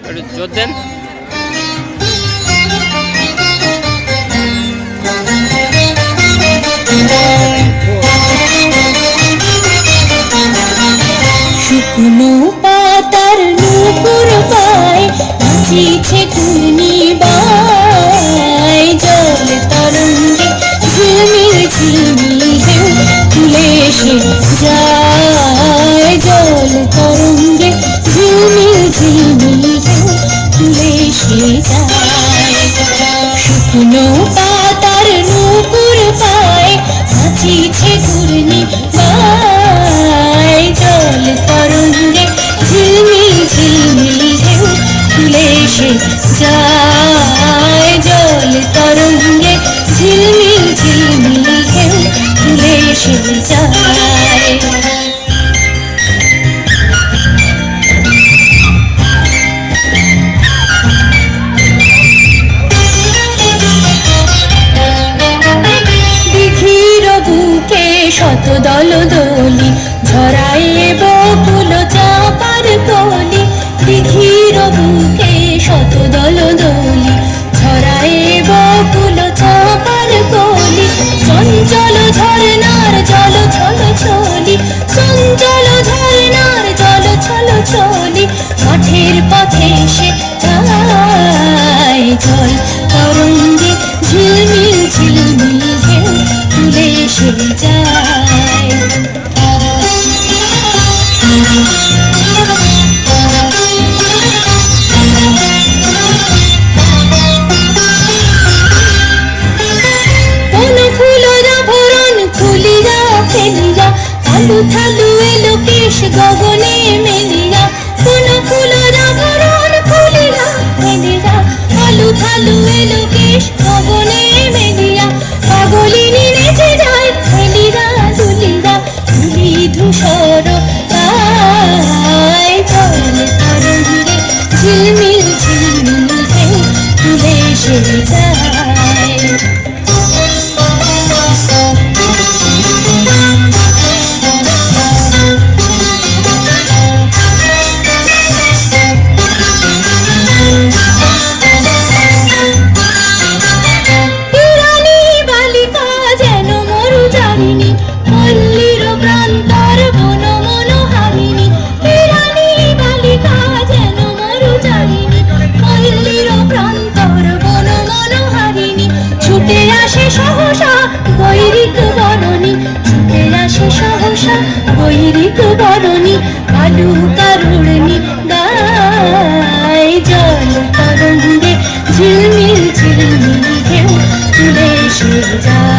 একটু জোর দেন। শুকনো পাতার নূপুর পায় নাচিছে ঘূর্ণিবায়, জল তরঙ্গে ঝিলমিল ঝিলমিল ঢেউ তুলে এসে যায়, জল তরঙ্গে ঝিলমিল ঝিলমিল ঢেউ তুলে এসে যায়। শুকনো পাতার নূপুর পায় নাচিছে ঘূর্ণিবায়, জল তরঙ্গে ঝিলমিল ঝিলমিল ঢেউ তুলে এসে যায়, জল তরঙ্গে ঝিলমিল ঝিলমিল ঢেউ তুলে এসে যায়। দিঘির বুকে শত দল দলি ঝরায় বকুল চাপার কলি, দিঘির বুকে শত দল দলি ঝরায় বকুল চাপার কলি, চঞ্চল ঝরনার জল ছল ছলি, চঞ্চল ঝরনার জল ছল ছলি, মাঠের পথে সে যায়, জল তরঙ্গে ঝিলমিল ঝিলমিল ঢেউ তুলে এসে যায়। কোন ফুলরা ভরণ খুলিয়া ফেলিয়া, থালু থালু এলো কেশ গগনে মেলিয়া, কোন ফুলরা ভরণ খুলিয়া ফেলিয়া, থালু থালু এলো কেশ গগনে মেলিয়া, পাগলিনী নেচে যায় ফেলিয়া দুলিয়া, ধুলি ধূসর গায়, জল তরঙ্গে ঝিলমিল ঝিলমিল ঢেউ তুলে এসে যায়। রানী বালিকা যেন মরুচারিণী, পল্লীর প্রান্তর বন মনোহারিণী, রানী বালিকা যেন মরুচারিণী, পল্লীর প্রান্তর বন মনোহারিণী, ছুটে আসে সহসা গৈরিক বরণী, ছুটে আসে সহসা গৈরিক বরণী, কালু কারুণী গায়, জল তরঙ্গে ঝিলমিল ঝিলমিল ঢেউ তুলে এসে যায়।